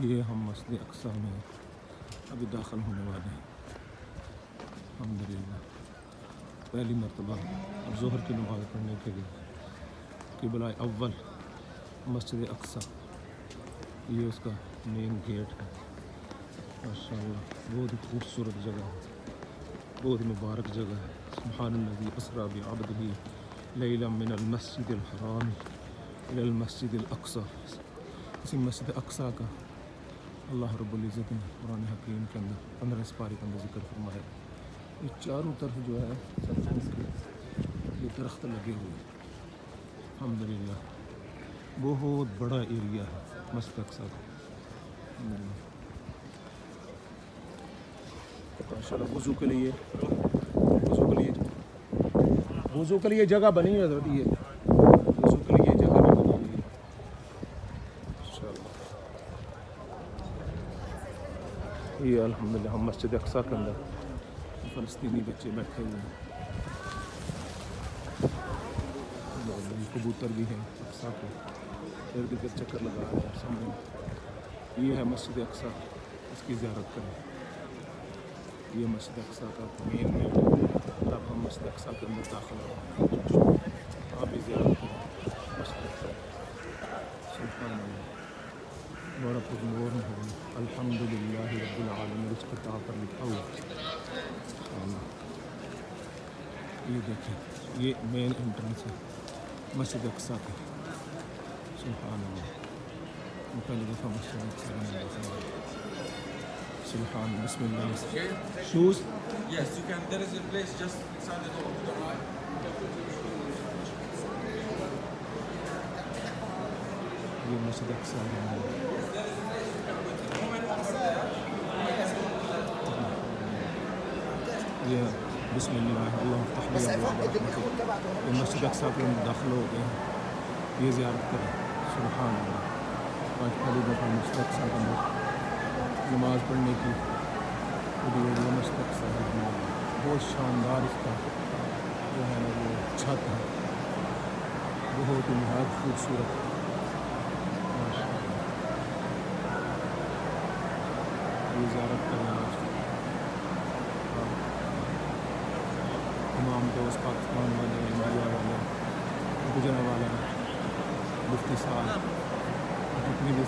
یہ ہم مسجد اقصی میں ابھی داخل ہونے والے ہیں الحمدللہ، پہلی مرتبہ ظہر کی نماز پڑھنے کے لیے قبلہ اول مسجد اقصی، یہ اس کا مین گیٹ ہے۔ ماشاءاللہ بہت ہی خوبصورت جگہ ہے، بہت مبارک جگہ ہے۔ سبحان الذی اسریٰ بعبدہ لیلا من المسجد الحرام الی المسجد الاقصی۔ اسی مسجد اقصی کا اللہ رب العزت نے قرآن حکیم کے اندر 15 سپارے کے اندر ذکر فرمایا۔ یہ چاروں طرف جو ہے یہ درخت لگے ہوئے ہیں الحمدللہ، بہت بڑا ایریا ہے مسجد اقصی کا۔ ماشاءاللہ وضو کے لیے جگہ بنی ہے، یہ وضو کے لیے جگہ بنی ہوئی ہے ماشاءاللہ۔ یہ الحمدللہ ہم مسجد اقصی کے اندر فلسطینی بچے بیٹھے ہوئے ہیں، کبوتر بھی ہیں اقصی کے ارد گرد چکر لگا رہے ہیں سامنے۔ یہ ہے مسجد اقصی، اس کی زیارت کریں۔ یہ مسجد اقصی کا مین گیٹ ہے، اب ہم مسجد اقصی کے اندر داخل ہو رہے ہیں، آپ بھی زیارت کریں مسجد اقصی۔ سبحان اللہ، بڑا پرنور ہے، الحمدللہ رب العالمین، اس کتاب پر لکھا ہوا۔ یہ دیکھیں، یہ مین انٹرنس ہے مسجد اقصی کا۔ سبحان اللہ، میں پہلی دفعہ مسجد اقصی میں دیکھا۔ سبحان، بسم اللہ۔ Shows? Yes, you can. There is a place just inside the door to the right. یہ مسجد اقصی ہے۔ یہ بسم اللہ، اللہ افتح لی ابواب رحمتک۔ یہ مسجد اقصی کے اندر داخل ہو گئے ہیں، یہ زیارت کریں۔ سبحان اللہ، آج پہلی دفعہ مسجد اقصی کے اندر نماز پڑھنے کی یہ مسجد اقصی ہے۔ بہت شاندار اس کا جو ہے نا وہ چھت ہے، بہت ہی نہایت خوبصورت۔ یہ زیارت کریں آج۔ تمام دوست پاکستان والے، انڈیا والے، گجرا والا، مفتی صاحب، جتنے بھی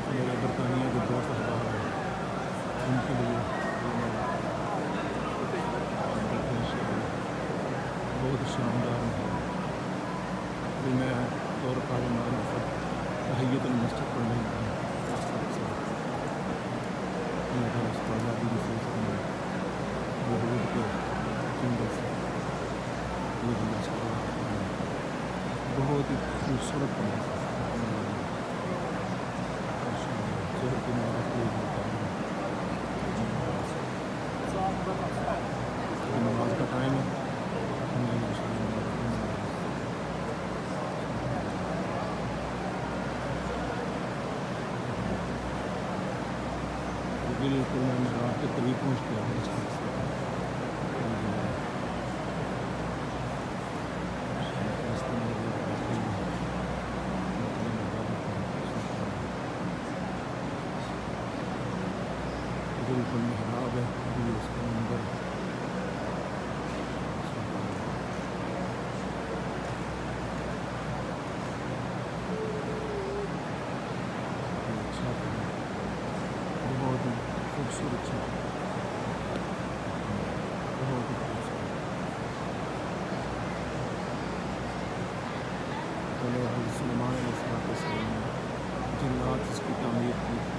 میرے برطانیہ کے دوست احباب ہیں، ان کے لیے بہت شاندار ہے۔ ابھی میں طور پر تحیت المسجد پڑھنے کا آزادی کی سوچ میں وجود کے چندر سے یہ بھی بہت ہی خوبصورت بنا ظہر کی نماز کے لیے نماز کا ٹائم ہے۔ بالکل میں محراب کے قریب پہنچ گیا ہوں۔ بالکل محراب ہے، ابھی اس کے اندر بہت ہی خوبصورت ہے، بہت ہی خوبصورت۔ چلو حضرت سلیمان علیہ السلام نے جنات اس کی تعمیر کی۔